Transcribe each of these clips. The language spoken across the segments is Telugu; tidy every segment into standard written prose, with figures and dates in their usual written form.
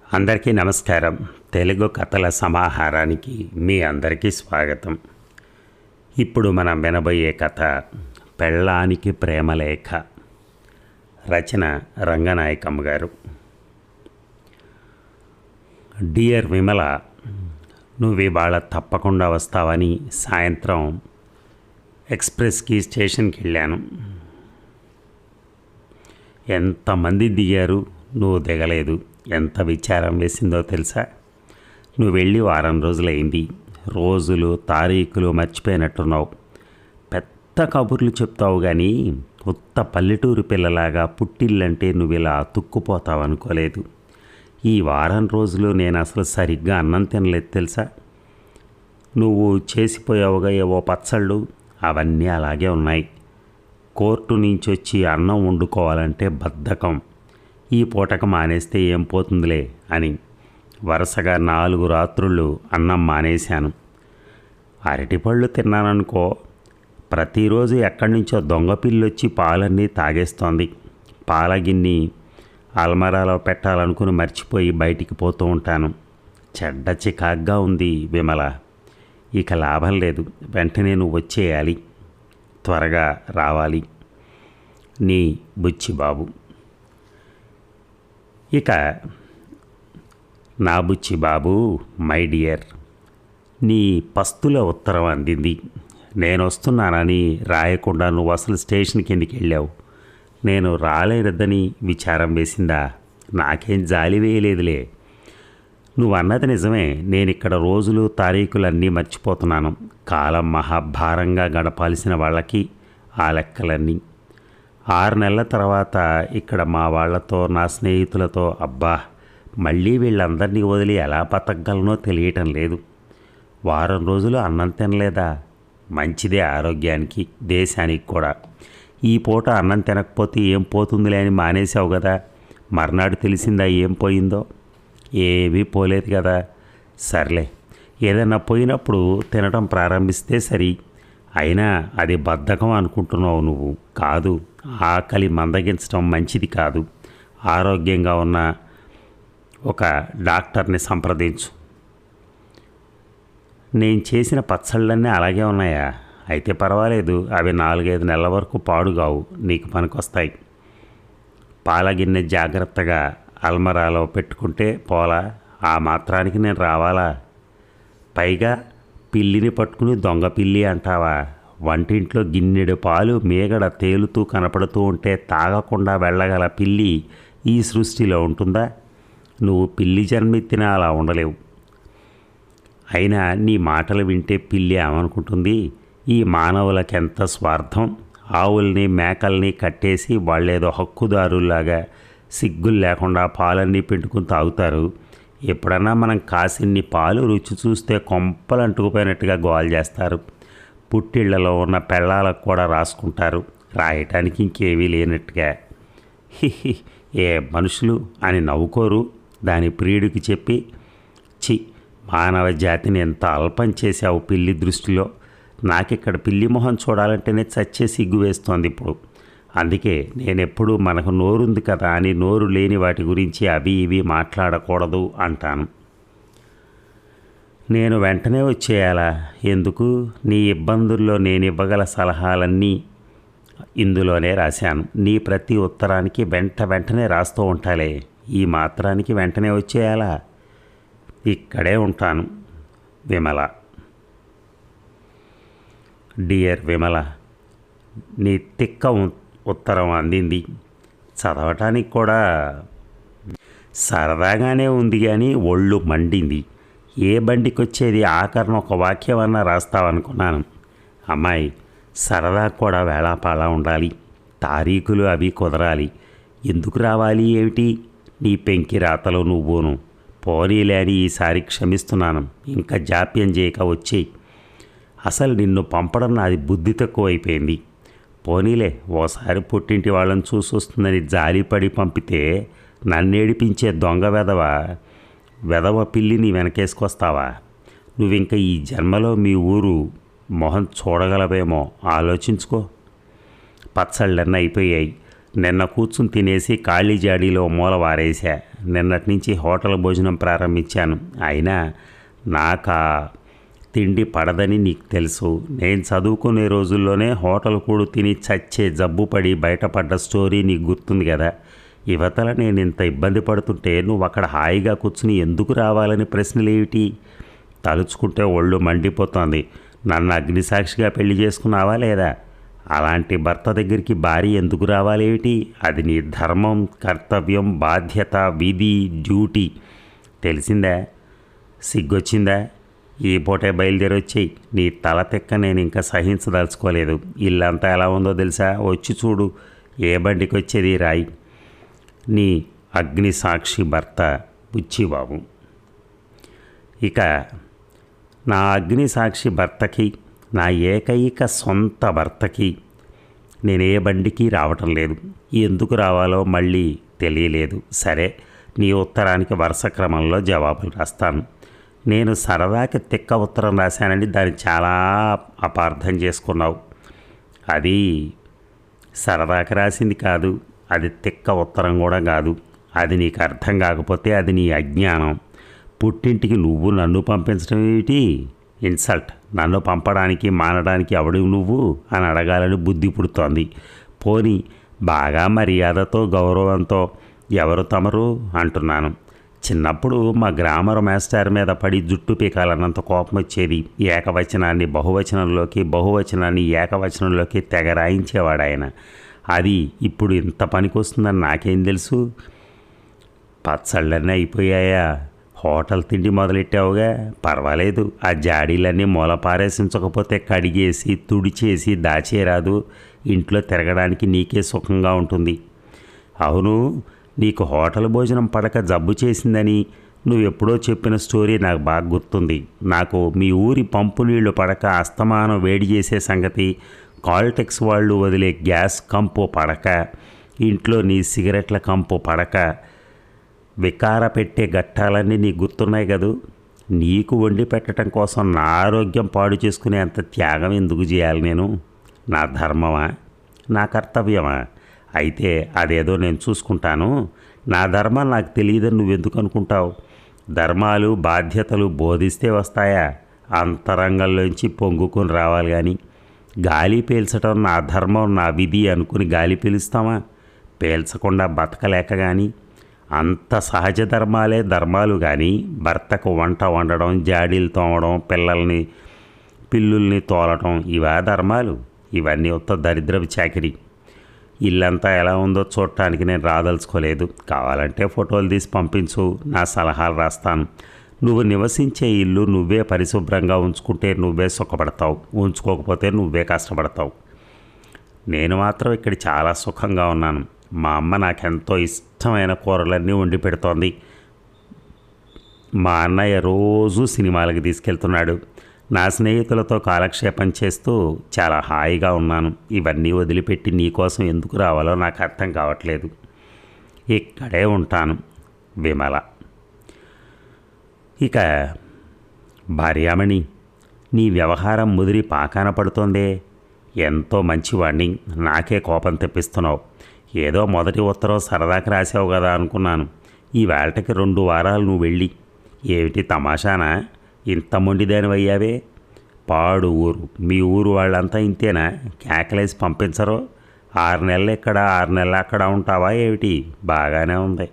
అందరికీ నమస్కారం. తెలుగు కథల సమాహారానికి మీ అందరికీ స్వాగతం. ఇప్పుడు మనం వినబోయే కథ పెళ్ళానికి ప్రేమలేఖ. రచన రంగనాయకమ్మ గారు. డియర్ విమల, నువ్వు ఇవాళ తప్పకుండా వస్తావని సాయంత్రం ఎక్స్ప్రెస్కి స్టేషన్కి వెళ్ళాను. ఎంతమంది దిగారు, నువ్వు దిగలేదు. ఎంత విచారం వేసిందో తెలుసా? నువ్వు వెళ్ళి వారం రోజులైంది. రోజులు తారీఖులు మర్చిపోయినట్టున్నావు. పెద్ద కబుర్లు చెప్తావు కానీ ఉత్త పల్లెటూరు పిల్లలాగా పుట్టిల్లంటే నువ్వు ఇలా తుక్కుపోతావు అనుకోలేదు. ఈ వారం రోజులు నేను అసలు సరిగ్గా అన్నం తినలేదు తెలుసా? నువ్వు చేసిపోయావుగా ఏవో పచ్చళ్ళు, అవన్నీ అలాగే ఉన్నాయి. కోర్టు నుంచి వచ్చి అన్నం వండుకోవాలంటే బద్ధకం. ఈ పూటకు మానేస్తే ఏం పోతుందిలే అని వరుసగా 4 రాత్రులు అన్నం మానేశాను. అరటిపళ్ళు తిన్నాననుకో. ప్రతిరోజు ఎక్కడి నుంచో దొంగ పిల్లొచ్చి పాలన్నీ తాగేస్తోంది. పాల గిన్ని అల్మరాలో పెట్టాలనుకుని మర్చిపోయి బయటికి పోతూ ఉంటాను. చెడ్డ చికాగ్గా ఉంది విమల. ఇక లాభం లేదు. వెంటనే నువ్వు వచ్చేయాలి. త్వరగా రావాలి. నీ బుచ్చిబాబు. ఇక నా బుచ్చిబాబు, మై డియర్, నీ పస్తుల ఉత్తరం అందింది. నేను వస్తున్నానని రాయకుండా నువ్వు అసలు స్టేషన్కి ఎందుకు వెళ్ళావు? నేను రాలేదని విచారం వేసిందా? నాకేం జాలి వేయలేదులే. నువ్వు అన్నది నిజమే. నేను ఇక్కడ రోజులు తారీఖులన్నీ మర్చిపోతున్నాను. కాలం మహాభారంగా గడపాల్సిన వాళ్ళకి ఆ లెక్కలన్నీ. 6 నెలల తర్వాత ఇక్కడ మా వాళ్లతో, నా స్నేహితులతో, అబ్బా మళ్ళీ వీళ్ళందరినీ వదిలి ఎలా బతకగలనో తెలియటం లేదు. వారం రోజులు అన్నం తినలేదా? మంచిదే ఆరోగ్యానికి, దేశానికి కూడా. ఈ పూట అన్నం తినకపోతే ఏం పోతుందిలే అని మానేసావు కదా. మర్నాడు తెలిసిందా ఏం పోయిందో? ఏమీ పోలేదు కదా. సర్లే, ఏదైనా పోయినప్పుడు తినటం ప్రారంభిస్తే సరి. అయినా అది బద్ధకం అనుకుంటున్నావు నువ్వు. కాదు, ఆకలి మందగించడం మంచిది కాదు. ఆరోగ్యంగా ఉన్న ఒక డాక్టర్ని సంప్రదించు. నేను చేసిన పచ్చళ్ళన్నీ అలాగే ఉన్నాయా? అయితే పర్వాలేదు. అవి 4-5 నెలల వరకు పాడుగావు, నీకు పనికొస్తాయి. పాలగిన్నె జాగ్రత్తగా అల్మరాలో పెట్టుకుంటే పోలా? ఆ మాత్రానికి నేను రావాలా? పైగా పిల్లిని పట్టుకుని దొంగ పిల్లి అంటావా? వంటింట్లో గిన్నెడు పాలు మేగడ తేలుతూ కనపడుతూ ఉంటే తాగకుండా వెళ్ళగల పిల్లి ఈ సృష్టిలో ఉంటుందా? నువ్వు పిల్లి జన్మెత్తినా అలా ఉండలేవు. అయినా నీ మాటలు వింటే పిల్లి ఏమనుకుంటుంది? ఈ మానవులకెంత స్వార్థం. ఆవుల్ని మేకల్ని కట్టేసి వాళ్ళేదో హక్కుదారులాగా సిగ్గులు లేకుండా పాలన్నీ పిండుకుని తాగుతారు. ఎప్పుడన్నా మనం కాసిన్ని పాలు రుచి చూస్తే కొంపలు అంటుకుపోయినట్టుగా గోల్ చేస్తారు. పుట్టిళ్లలో ఉన్న పెళ్ళాలకు కూడా రాసుకుంటారు, రాయటానికి ఇంకేమీ లేనట్టుగా. హిహి, ఏ మనుషులు అని నవ్వుకోరు దాని ప్రియుడికి చెప్పి? చి, మానవ జాతిని ఎంత అల్పం చేశావు పిల్లి దృష్టిలో. నాకిక్కడ పిల్లి మొహం చూడాలంటేనే చచ్చే సిగ్గు వేస్తోంది ఇప్పుడు. అందుకే నేనెప్పుడు మనకు నోరుంది కదా అని నోరు లేని వాటి గురించి అవి ఇవి మాట్లాడకూడదు అంటాను. నేను వెంటనే వచ్చేయాలా? ఎందుకు? నీ ఇబ్బందుల్లో నేను ఇవ్వగల సలహాలన్నీ ఇందులోనే రాశాను. నీ ప్రతి ఉత్తరానికి వెంటనే రాస్తూ ఉంటాలే. ఈ మాత్రానికి వెంటనే వచ్చేయాలా? ఇక్కడే ఉంటాను విమల. డియర్ విమల, నీ తిక్క ఉత్తరం అందింది. చదవటానికి కూడా సరదాగానే ఉంది కానీ ఒళ్ళు మండింది. ఏ బండికి వచ్చేది? ఆఖరణ ఒక వాక్యం అన్నా రాస్తావనుకున్నాను. అమ్మాయి, సరదా కూడా వేళాపాళా ఉండాలి. తారీఖులు అవి కుదరాలి. ఎందుకు రావాలి ఏమిటి? నీ పెంకి రాతలు నువ్వును. పోనీలే అని ఈసారి క్షమిస్తున్నాను. ఇంకా జాప్యం చేయక వచ్చేయి. అసలు నిన్ను పంపడం నాది బుద్ధి తక్కువైపోయింది. పోనీలే, ఓసారి పుట్టింటి వాళ్ళని చూసొస్తుందని జాలిపడి పంపితే నన్నేడిపించే దొంగ వెధవ పిల్లిని వెనకేసుకొస్తావా? నువ్వింక ఈ జన్మలో మీ ఊరు మొహం చూడగలవేమో ఆలోచించుకో. పచ్చళ్ళన్నీ అయిపోయాయి. నిన్న కూర్చుని తినేసి ఖాళీ జాడీలో మూల వారేసా. నిన్నటి నుంచి హోటల్ భోజనం ప్రారంభించాను. అయినా నాకా తిండి పడదని నీకు తెలుసు. నేను చదువుకునే రోజుల్లోనే హోటల్ కూడు తిని చచ్చే జబ్బు పడి బయటపడ్డ స్టోరీ నీకు గుర్తుంది కదా. యువతల నేను ఇంత ఇబ్బంది పడుతుంటే నువ్వు అక్కడ హాయిగా కూర్చుని ఎందుకు రావాలని ప్రశ్నలేమిటి? తలుచుకుంటే ఒళ్ళు మండిపోతోంది. నన్ను అగ్నిసాక్షిగా పెళ్లి చేసుకున్నావా లేదా? అలాంటి భర్త దగ్గరికి భార్య ఎందుకు రావాలేమిటి? అది నీ ధర్మం, కర్తవ్యం, బాధ్యత, విధి, డ్యూటీ. తెలిసిందా? సిగ్గొచ్చిందా? ఈ పూటే బయలుదేరి వచ్చేయి. నీ తల తెక్క నేను ఇంకా సహించదలుచుకోలేదు. ఇల్లంతా ఎలా ఉందో తెలుసా? వచ్చి చూడు. ఏ బండికి వచ్చేది రాయి. నీ అగ్నిసాక్షి భర్త బుచ్చిబాబు. ఇక నా అగ్నిసాక్షి భర్తకి, నా ఏకైక సొంత భర్తకి నేనే బండికి రావటం లేదు. ఎందుకు రావాలో మళ్ళీ తెలియలేదు. సరే, నీ ఉత్తరానికి వరుస క్రమంలో జవాబులు రాస్తాను. నేను సరదాకి తిక్క ఉత్తరం రాశానని దాన్ని చాలా అపార్థం చేసుకున్నావు. అది సరదాకి రాసింది కాదు. అది తిక్క ఉత్తరం కూడా కాదు. అది నీకు అర్థం కాకపోతే అది నీ అజ్ఞానం. పుట్టింటికి నువ్వు నన్ను పంపించడం ఏమిటి? ఇన్సల్ట్. నన్ను పంపడానికి మానడానికి ఎవడు నువ్వు అని అడగాలని బుద్ధి పుడుతోంది. పోనీ బాగా మర్యాదతో గౌరవంతో ఎవరు తమరు అంటున్నాను. చిన్నప్పుడు మా గ్రామర్ మాస్టర్ మీద పడి జుట్టు పీకాలన్నంత కోపం వచ్చేది. ఏకవచనాన్ని బహువచనంలోకి, బహువచనాన్ని ఏకవచనంలోకి తెగ రాయించేవాడు ఆయన. అది ఇప్పుడు ఇంత పనికొస్తుందని నాకేం తెలుసు? పచ్చళ్ళన్నీ అయిపోయాయా? హోటల్ తిండి మొదలెట్టావుగా, పర్వాలేదు. ఆ జాడీలన్నీ మూల పారేసించకపోతే కడిగేసి తుడిచేసి దాచేరాదు. ఇంట్లో తిరగడానికి నీకే సుఖంగా ఉంటుంది. అవును, నీకు హోటల్ భోజనం పడక జబ్బు చేసిందని నువ్వెప్పుడో చెప్పిన స్టోరీ నాకు బాగా గుర్తుంది. నాకు మీ ఊరి పంపు నీళ్లు పడక అస్తమానం వేడి చేసే సంగతి, కాల్టెక్స్ వాళ్ళు వదిలే గ్యాస్ కంపు పడక, ఇంట్లో నీ సిగరెట్ల కంపు పడక వికార పెట్టే ఘట్టాలన్నీ నీకు గుర్తున్నాయి కదూ. నీకు వండి పెట్టడం కోసం నా ఆరోగ్యం పాడు చేసుకునే అంత త్యాగం ఎందుకు చేయాలి నేను? నా ధర్మమా? నా కర్తవ్యమా? అయితే అదేదో నేను చూసుకుంటాను. నా ధర్మం నాకు తెలియదని నువ్వెందుకు అనుకుంటావు? ధర్మాలు బాధ్యతలు బోధిస్తే వస్తాయా? అంతరంగంలోంచి పొంగుకొని రావాలి. కానీ గాలి పీల్చడం నా ధర్మం, నా విధి అనుకుని గాలి పీలుస్తామా? పీల్చకుండా బతకలేక. కానీ అంత సహజ ధర్మాలే ధర్మాలు. కానీ భర్తకు వంట వండడం, జాడీలు తోమడం, పిల్లుల్ని తోలటం ఇవా ధర్మాలు? ఇవన్నీ ఉత్త దరిద్రపు చాకిరి. ఇల్లంతా ఎలా ఉందో చూడటానికి నేను రాదలుచుకోలేదు. కావాలంటే ఫోటోలు తీసి పంపించు, నా సలహాలు రాస్తాను. నువ్వు నివసించే ఇల్లు నువ్వే పరిశుభ్రంగా ఉంచుకుంటే నువ్వే సుఖపడతావు, ఉంచుకోకపోతే నువ్వే కష్టపడతావు. నేను మాత్రం ఇక్కడ చాలా సుఖంగా ఉన్నాను. మా అమ్మ నాకెంతో ఇష్టమైన కూరలన్నీ వండి పెడుతోంది. మా అన్నయ్య రోజూ సినిమాలకు తీసుకెళ్తున్నాడు. నా స్నేహితులతో కాలక్షేపం చేస్తూ చాలా హాయిగా ఉన్నాను. ఇవన్నీ వదిలిపెట్టి నీకోసం ఎందుకు రావాలో నాకు అర్థం కావట్లేదు. ఇక్కడే ఉంటాను. విమల. ఇక భార్యామణి, నీ వ్యవహారం ముదిరి పాకాన పడుతోందే. ఎంతో మంచివాణ్ణి, నాకే కోపం తెప్పిస్తున్నావు. ఏదో మొదటి ఉత్తరం సరదాకి రాసావు కదా అనుకున్నాను. ఈ వేళకి 2 వారాలు నువ్వు వెళ్ళి. ఏమిటి తమాషానా? ఇంత మొండిదానివయ్యావే. పాడు ఊరు, మీ ఊరు వాళ్ళంతా ఇంతేనా? కేకలేసి పంపించరు. 6 నెలలు ఇక్కడ 6 నెలలు అక్కడ ఉంటావా ఏమిటి? బాగానే ఉంది.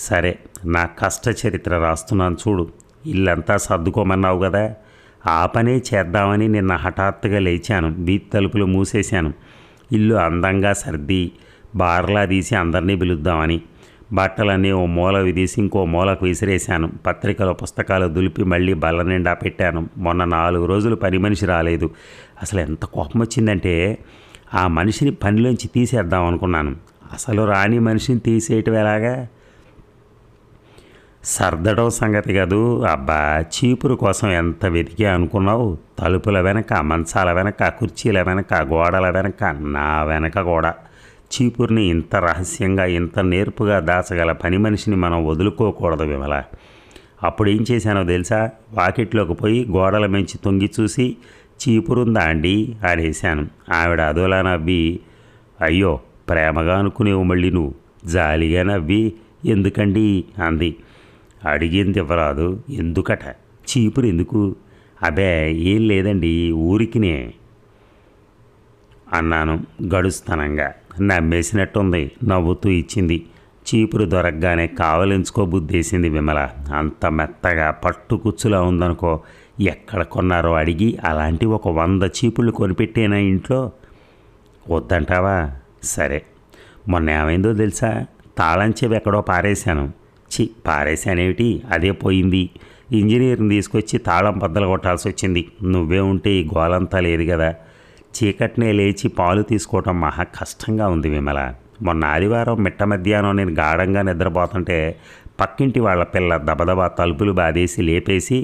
సరే, నా కష్ట చరిత్ర రాస్తున్నాను చూడు. ఇల్లంతా సర్దుకోమన్నావు కదా, ఆ పనే చేద్దామని నిన్న హఠాత్తుగా లేచాను. వీధి తలుపులు మూసేశాను. ఇల్లు అందంగా సర్ది బార్లా తీసి అందరినీ పిలుద్దామని బట్టలన్నీ ఓ మూల విదీసి ఇంకో మూలకు విసిరేశాను. పత్రికల పుస్తకాలు దులిపి మళ్ళీ బల్ల నిండా పెట్టాను. మొన్న 4 రోజులు పని మనిషి రాలేదు. అసలు ఎంత కోపం వచ్చిందంటే ఆ మనిషిని పనిలోంచి తీసేద్దాం అనుకున్నాను. అసలు రాని మనిషిని తీసేయటం ఎలాగా? సర్దడం సంగతి కాదు. అబ్బా, చీపురు కోసం ఎంత వెతికా అనుకున్నావు? తలుపుల వెనక, మంచాల వెనక, కుర్చీల వెనక, గోడల వెనక, నా వెనక కూడా. చీపుర్ని ఇంత రహస్యంగా ఇంత నేర్పుగా దాచగల పని మనిషిని మనం వదులుకోకూడదు విమల. అప్పుడు ఏం చేశానో తెలుసా? వాకిట్లోకి పోయి గోడల మెంచి తొంగి చూసి చీపురుందా అండి అనేశాను. ఆవిడ అదోలా నవ్వి, అయ్యో ప్రేమగా అనుకునేవు మళ్ళీ నువ్వు. జాలిగా నవ్వి ఎందుకండి అంది. అడిగింది ఇవ్వరాదు. ఎందుకట? చీపురు ఎందుకు? అబే ఏం లేదండి ఊరికినే అన్నాను గడుస్తనంగా. నమ్మేసినట్టుంది. నవ్వుతూ ఇచ్చింది. చీపురు దొరకగానే కావలించుకోబుద్దేసింది విమల. అంత మెత్తగా పట్టుకుచ్చులా ఉందనుకో. ఎక్కడ కొన్నారో అడిగి అలాంటి ఒక 100 చీపుళ్ళు కొనిపెట్టేనా ఇంట్లో? వద్దంటావా? సరే. మొన్న ఏమైందో తెలుసా? తాళం చెవి ఎక్కడో పారేశాను. పారేశానేమిటి? అదే పోయింది. ఇంజనీర్ని తీసుకొచ్చి తాళం బద్దలు కొట్టాల్సి వచ్చింది. నువ్వే ఉంటే ఈ గోలంతా లేదు కదా. చీకటినే లేచి పాలు తీసుకోవటం మహా కష్టంగా ఉంది విమల. మొన్న ఆదివారం మిట్ట మధ్యాహ్నం నేను గాఢంగా నిద్రపోతుంటే పక్కింటి వాళ్ళ పిల్ల దబదబా తలుపులు బాదేసి లేపేసి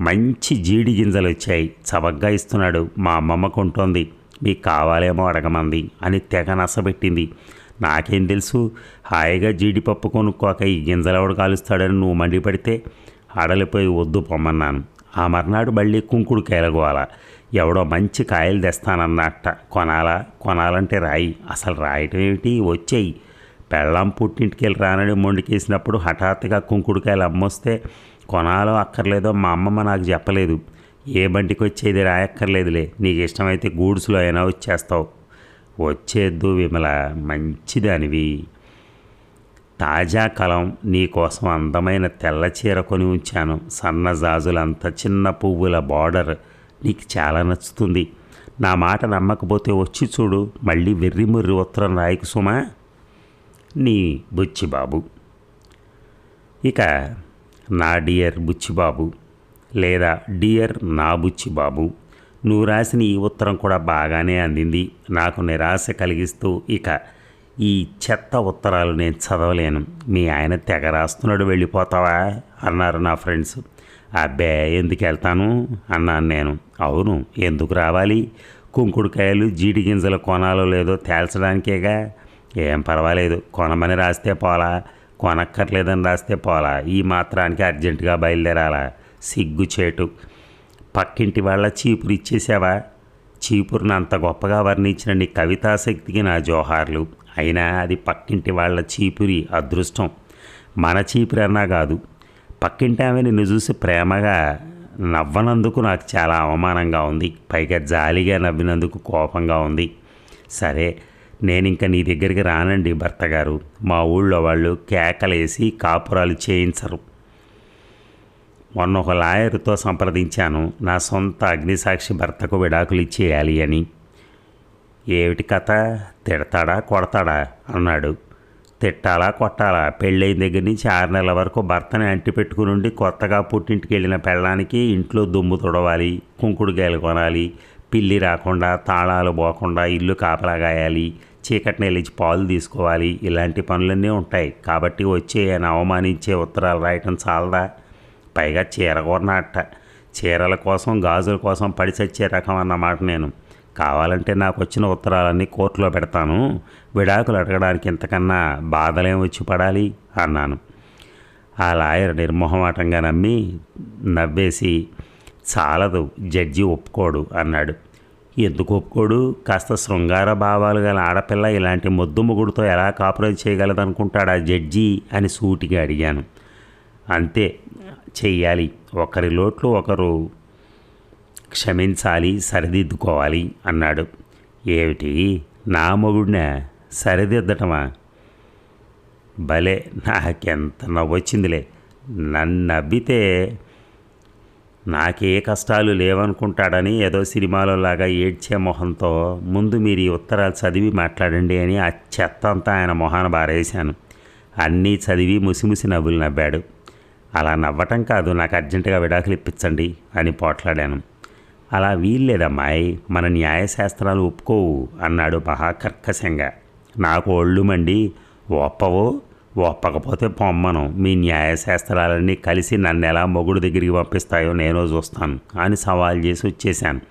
మంచి జీడి గింజలు వచ్చాయి చవగ్గా ఇస్తున్నాడు. మా అమ్మమ్మ కొంటోంది. మీకు కావాలేమో అడగమంది అని తెగ నసబెట్టింది. నాకేం తెలుసు? హాయిగా జీడిపప్పు కొనుక్కోక ఈ గింజలెవడు కాలుస్తాడని నువ్వు మండిపడితే అడలిపోయి వద్దు పొమ్మన్నాను. ఆ మర్నాడు మళ్ళీ కుంకుడు కేలగోవాల. ఎవడో మంచి కాయలు తెస్తానన్నట్ట. కొనాలంటే రాయి. అసలు రాయటం ఏమిటి? వచ్చేయి. పెళ్ళాం పుట్టింటికి వెళ్ళి రానని మొండికేసినప్పుడు హఠాత్తుగా కుంకుడుకాయలు అమ్మొస్తే కొనాలో అక్కర్లేదో మా అమ్మమ్మ నాకు చెప్పలేదు. ఏ బండికి వచ్చేది రాయక్కర్లేదులే, నీకు ఇష్టమైతే గూడ్స్లో అయినా వచ్చేస్తావు. వచ్చేద్దు విమల, మంచిదానివి. తాజా కలం నీకోసం అందమైన తెల్ల చీర కొని ఉంచాను. సన్నజాజులంత చిన్న పువ్వుల బార్డర్ నీకు చాలా నచ్చుతుంది. నా మాట నమ్మకపోతే వచ్చి చూడు. మళ్ళీ వెర్రిముర్రి ఉత్తరం రాయకు సుమా. నీ బుచ్చిబాబు. ఇక నా డియర్ బుచ్చిబాబు లేదా డియర్ నా బుచ్చిబాబు, నువ్వు రాసిన ఈ ఉత్తరం కూడా బాగానే అందింది. నాకు నిరాశ కలిగిస్తూ ఇక ఈ చెత్త ఉత్తరాలు నేను చదవలేను. మీ ఆయన తెగ రాస్తున్నాడు, వెళ్ళిపోతావా అన్నారు నా ఫ్రెండ్స్. అబ్బే ఎందుకు వెళ్తాను అన్నాను నేను. అవును, ఎందుకు రావాలి? కుంకుడుకాయలు జీడి గింజలు కొనాలో లేదో తేల్చడానికేగా. ఏం పర్వాలేదు, కొనమని రాస్తే పోలా, కొనక్కర్లేదని రాస్తే పోలా. ఈ మాత్రానికి అర్జెంటుగా బయలుదేరాలా? సిగ్గుచేటు. పక్కింటి వాళ్ళ చీపురు ఇచ్చేసావా? చీపురుని అంత గొప్పగా వర్ణించిన నీ కవితాశక్తికి నా జోహార్లు. అయినా అది పక్కింటి వాళ్ళ చీపురి అదృష్టం. మన చీపురు అన్నా కాదు. పక్కింటి ఆమె నిన్ను చూసి ప్రేమగా నవ్వనందుకు నాకు చాలా అవమానంగా ఉంది. పైగా జాలిగా నవ్వినందుకు కోపంగా ఉంది. సరే, నేను ఇంకా నీ దగ్గరికి రానండి భర్త గారు. మా ఊళ్ళో వాళ్ళు కేకలేసి కాపురాలు చేయించరు. మొన్న ఒక లాయర్తో సంప్రదించాను, నా సొంత అగ్నిసాక్షి భర్తకు విడాకులు ఇచ్చేయాలి అని. ఏమిటి కథ? తిడతాడా కొడతాడా అన్నాడు. తిట్టాలా కొట్టాలా? పెళ్ళైన దగ్గర నుంచి 6 నెలల వరకు భర్తని అంటిపెట్టుకుని ఉండి కొత్తగా పుట్టింటికి వెళ్ళిన పెళ్ళానికి ఇంట్లో దుమ్ము తుడవాలి, కుంకుడుకాయలు కొనాలి, పిల్లి రాకుండా తాళాలు పోకుండా ఇల్లు కాపలాగాయాలి, చీకటి నెలిచి పాలు తీసుకోవాలి. ఇలాంటి పనులన్నీ ఉంటాయి. కాబట్టి వచ్చే ఆయన అవమానించే ఉత్తరాలు రాయటం చాలదా? పైగా చీర కొన్నట్ట. చీరల కోసం గాజుల కోసం పడి చచ్చే రకం అన్నమాట నేను. కావాలంటే నాకు వచ్చిన ఉత్తరాలన్నీ కోర్టులో పెడతాను. విడాకులు అడగడానికి ఇంతకన్నా బాధలేం వచ్చి పడాలి అన్నాను. ఆ లాయర్ నిర్మోహమాటంగా నవ్వేసి చాలదు, జడ్జి ఒప్పుకోడు అన్నాడు. ఎందుకు ఒప్పుకోడు? కాస్త శృంగార భావాలు గల ఆడపిల్ల ఇలాంటి మొద్దు మొగుడుతో ఎలా కాపురం చేయగలదనుకుంటాడా జడ్జి అని సూటిగా అడిగాను. అంతే, చెయ్యాలి. ఒకరి లోట్లు ఒకరు క్షమించాలి, సరిదిద్దుకోవాలి అన్నాడు. ఏమిటి, నా మొగుడినా సరిదిద్దటమా? భలే, నాకెంత నవ్వొచ్చిందిలే. నన్ను నవ్వితే నాకే కష్టాలు లేవనుకుంటాడని ఏదో సినిమాలో లాగా ఏడ్చే మొహంతో ముందు మీరు ఈ ఉత్తరాలు చదివి మాట్లాడండి అని ఆ చెత్త అంతా ఆయన మొహాన బారేశాను. అన్నీ చదివి ముసిముసి నవ్వులు నవ్వాడు. అలా నవ్వటం కాదు, నాకు అర్జెంటుగా విడాకులు ఇప్పించండి అని పోట్లాడాను. అలా వీల్లేదమ్మాయి, మన న్యాయశాస్త్రాలు ఒప్పుకోవు అన్నాడు మహాకర్కశంగా. నాకు ఒళ్ళు మండి, ఒప్పకపోతే పొమ్మను. మీ న్యాయశాస్త్రాలన్నీ కలిసి నన్ను ఎలా మొగుడు దగ్గరికి పంపిస్తాయో నేను చూస్తాను అని సవాల్ చేసి వచ్చేశాను.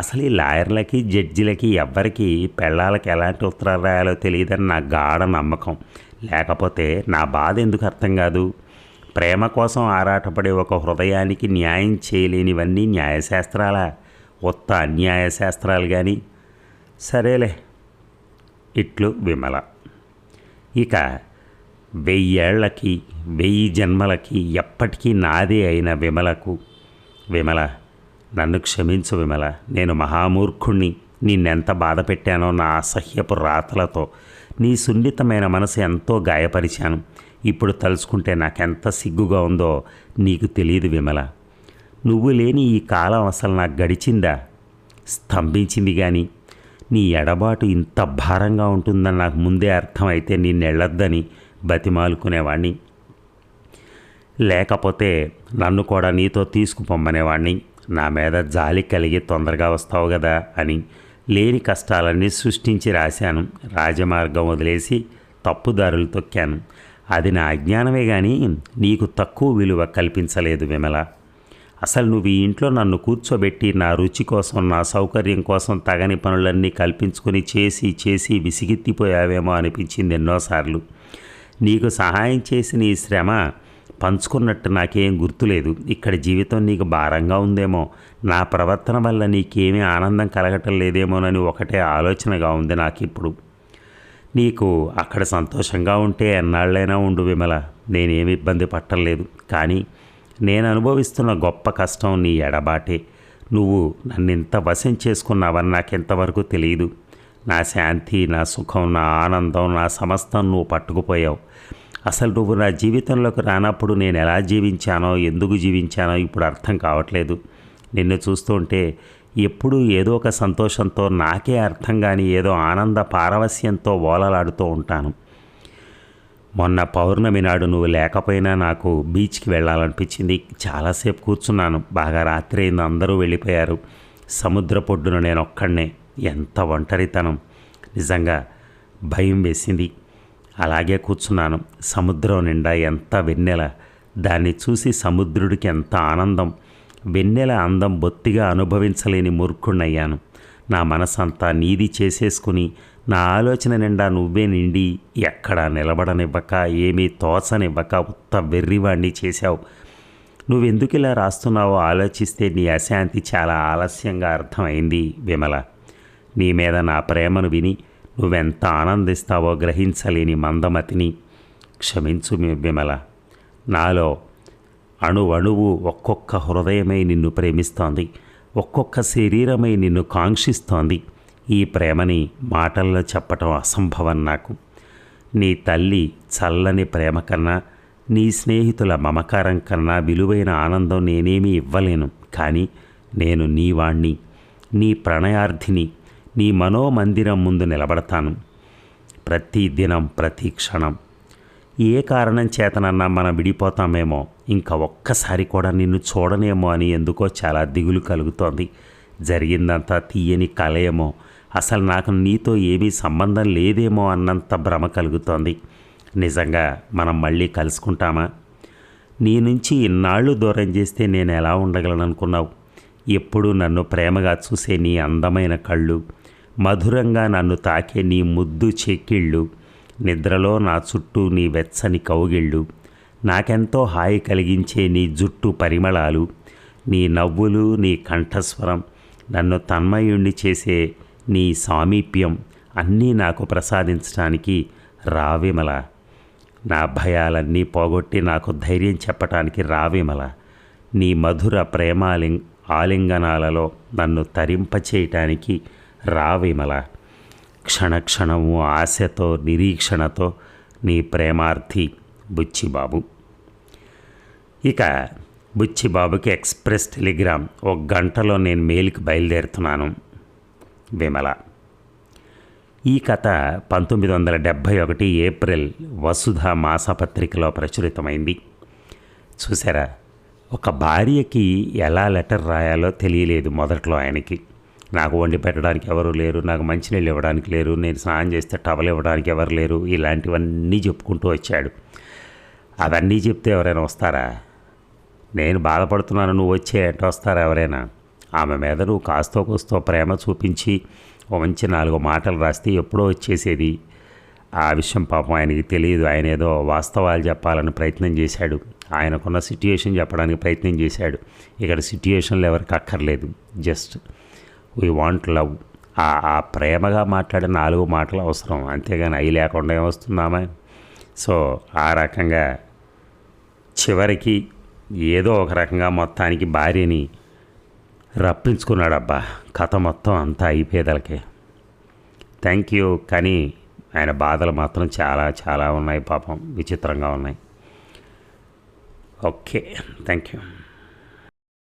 అసలు ఈ లాయర్లకి జడ్జిలకి ఎవ్వరికి పెళ్ళాలకి ఎలాంటి ఉత్తరాలు రాయాలో తెలియదని నా గాఢ నమ్మకం. లేకపోతే నా బాధ ఎందుకు అర్థం కాదు? ప్రేమ కోసం ఆరాటపడే ఒక హృదయానికి న్యాయం చేయలేనివన్నీ న్యాయశాస్త్రాలా? ఉత్త అన్యాయశాస్త్రాలు కానీ. సరేలే, ఇట్లు విమల. ఇక 1000 ఏళ్లకి 1000 జన్మలకి ఎప్పటికీ నాదే అయిన విమలకు, విమల నన్ను క్షమించు విమల, నేను మహామూర్ఖుణ్ణి. నిన్నెంత బాధ పెట్టానో నా అసహ్యపు రాతలతో. నీ సున్నితమైన మనసు ఎంతో గాయపరిచాను. ఇప్పుడు తలుచుకుంటే నాకెంత సిగ్గుగా ఉందో నీకు తెలియదు విమల. నువ్వు లేని ఈ కాలం అసలు నాకు గడిచిందా? స్తంభించింది. కానీ నీ ఎడబాటు ఇంత భారంగా ఉంటుందని నాకు ముందే అర్థమైతే నిన్నెళ్ళొద్దని బతిమాలుకునేవాణ్ణి. లేకపోతే నన్ను కూడా నీతో తీసుకుపోమ్మనేవాణ్ణి. నా మీద జాలి కలిగి తొందరగా వస్తావు కదా అని లేని కష్టాలన్నీ సృష్టించి రాశాను. రాజమార్గం వదిలేసి తప్పుదారులు తొక్కాను. అది నా అజ్ఞానమే కానీ నీకు తక్కువ విలువ కల్పించలేదు విమల. అసలు నువ్వు ఈ ఇంట్లో నన్ను కూర్చోబెట్టి నా రుచి కోసం, నా సౌకర్యం కోసం తగని పనులన్నీ కల్పించుకొని చేసి చేసి విసిగెత్తిపోయావేమో అనిపించింది ఎన్నోసార్లు. నీకు సహాయం చేసి నీ శ్రమ పంచుకున్నట్టు నాకేం గుర్తులేదు. ఇక్కడ జీవితం నీకు భారంగా ఉందేమో, నా ప్రవర్తన వల్ల నీకేమీ ఆనందం కలగటం లేదేమోనని ఒకటే ఆలోచనగా ఉంది నాకిప్పుడు. నీకు అక్కడ సంతోషంగా ఉంటే ఎన్నాళ్ళైనా ఉండు విమల, నేనేమి ఇబ్బంది పట్టలేదు. కానీ నేను అనుభవిస్తున్న గొప్ప కష్టం నీ ఎడబాటే. నువ్వు నన్నింత వశం చేసుకున్నావని నాకెంతవరకు తెలియదు. నా శాంతి, నా సుఖం, నా ఆనందం, నా సమస్తం నువ్వు పట్టుకుపోయావు. అసలు నువ్వు నా జీవితంలోకి రానప్పుడు నేను ఎలా జీవించానో, ఎందుకు జీవించానో ఇప్పుడు అర్థం కావట్లేదు. నిన్ను చూస్తుంటే ఎప్పుడూ ఏదో ఒక సంతోషంతో, నాకే అర్థం కాని ఏదో ఆనంద పారవస్యంతో ఓలలాడుతూ ఉంటాను. మొన్న పౌర్ణమి నాడు నువ్వు లేకపోయినా నాకు బీచ్కి వెళ్ళాలనిపించింది. చాలాసేపు కూర్చున్నాను. బాగా రాత్రి అయింది, అందరూ వెళ్ళిపోయారు. సముద్ర పొడ్డున నేను ఒక్కడనే. ఎంత ఒంటరితనం! నిజంగా భయం వేసింది. అలాగే కూర్చున్నాను. సముద్రం నిండా ఎంత వెన్నెల! దాన్ని చూసి సముద్రుడికి ఎంత ఆనందం! వెన్నెల అందం బొత్తిగా అనుభవించలేని మూర్ఖుణ్ణయ్యాను. నా మనసంతా నీది చేసేసుకుని, నా ఆలోచన నిండా నువ్వే నిండి, ఎక్కడా నిలబడనివ్వక, ఏమీ తోచనివ్వక ఉత్త వెర్రివాణ్ణి చేశావు. నువ్వెందుకు ఇలా రాస్తున్నావో ఆలోచిస్తే నీ అశాంతి చాలా ఆలస్యంగా అర్థమైంది విమల. నీ మీద నా ప్రేమను విని నువ్వెంత ఆనందిస్తావో గ్రహించలేని మందమతిని. క్షమించు విమల. నాలో అణువణువు ఒక్కొక్క హృదయమై నిన్ను ప్రేమిస్తోంది, ఒక్కొక్క శరీరమై నిన్ను కాంక్షిస్తోంది. ఈ ప్రేమని మాటల్లో చెప్పటం అసంభవం నాకు. నీ తల్లి చల్లని ప్రేమ కన్నా, నీ స్నేహితుల మమకారం కన్నా విలువైన ఆనందం నేనేమీ ఇవ్వలేను. కానీ నేను నీ వాణ్ణి, నీ ప్రణయార్థిని. నీ మనోమందిరం ముందు నిలబడతాను ప్రతి దినం, ప్రతి క్షణం. ఏ కారణం చేతనన్నా మనం విడిపోతామేమో, ఇంకా ఒక్కసారి కూడా నిన్ను చూడనేమో అని ఎందుకో చాలా దిగులు కలుగుతోంది. జరిగిందంతా తీయని కలయేమో, అసలు నాకు నీతో ఏమీ సంబంధం లేదేమో అన్నంత భ్రమ కలుగుతోంది. నిజంగా మనం మళ్ళీ కలుసుకుంటామా? నీ నుంచి ఇన్నాళ్ళు దూరం చేస్తే నేను ఎలా ఉండగలను అనుకున్నావు? ఎప్పుడూ నన్ను ప్రేమగా చూసే నీ అందమైన కళ్ళు, మధురంగా నన్ను తాకే నీ ముద్దు చెక్కిళ్ళు, నిద్రలో నా చుట్టూ నీ వెచ్చని కౌగిళ్ళు, నాకెంతో హాయి కలిగించే నీ జుట్టు పరిమళాలు, నీ నవ్వులు, నీ కంఠస్వరం, నన్ను తన్మయుణ్ణి చేసే నీ సామీప్యం అన్నీ నాకు ప్రసాదించడానికి రా విమల. నా భయాలన్నీ పోగొట్టి నాకు ధైర్యం చెప్పటానికి రా విమల. నీ మధుర ఆలింగనాలలో నన్ను తరింపచేయటానికి రా విమల. క్షణక్షణము ఆశతో, నిరీక్షణతో నీ ప్రేమార్థి బుచ్చిబాబు. ఇక బుచ్చిబాబుకి ఎక్స్ప్రెస్ టెలిగ్రామ్, 1 గంటలో నేను మేలుకి బయలుదేరుతున్నాను విమల. ఈ కథ 1971 ఏప్రిల్ వసుధ మాసపత్రికలో ప్రచురితమైంది. చూసారా, ఒక భార్యకి ఎలా లెటర్ రాయాలో తెలియలేదు మొదట్లో ఆయనకి. నాకు వండి పెట్టడానికి ఎవరు లేరు, నాకు మంచినీళ్ళు ఇవ్వడానికి లేరు, నేను స్నానం చేస్తే టవల్ ఇవ్వడానికి ఎవరు లేరు, ఇలాంటివన్నీ చెప్పుకుంటూ వచ్చాడు. అవన్నీ చెప్తే ఎవరైనా వస్తారా? నేను బాధపడుతున్నాను, నువ్వు వచ్చే అంటే వస్తారా ఎవరైనా? ఆమె మీద నువ్వు కాస్తో కూస్తో ప్రేమ చూపించి ఓ మంచి 4 మాటలు రాస్తే ఎప్పుడో వచ్చేసేది. ఆ విషయం పాపం ఆయనకి తెలియదు. ఆయన ఏదో వాస్తవాలు చెప్పాలని ప్రయత్నం చేశాడు, ఆయనకున్న సిట్యుయేషన్ చెప్పడానికి ప్రయత్నం చేశాడు. ఇక్కడ సిట్యుయేషన్లు ఎవరికి అక్కర్లేదు. జస్ట్ వీ వాంట్ లవ్, ఆ ప్రేమగా మాట్లాడే 4 మాటలు అవసరం, అంతేగాని అవి లేకుండా ఏమొస్తుందామా. సో ఆ రకంగా చివరికి ఏదో ఒక రకంగా మొత్తానికి భార్యని రప్పించుకున్నాడబ్బా. కథ మొత్తం అంతా అయిపోయేదలకే. Thank you. కానీ ఆయన బాధలు మాత్రం చాలా చాలా ఉన్నాయి పాపం, విచిత్రంగా ఉన్నాయి. Okay, thank you.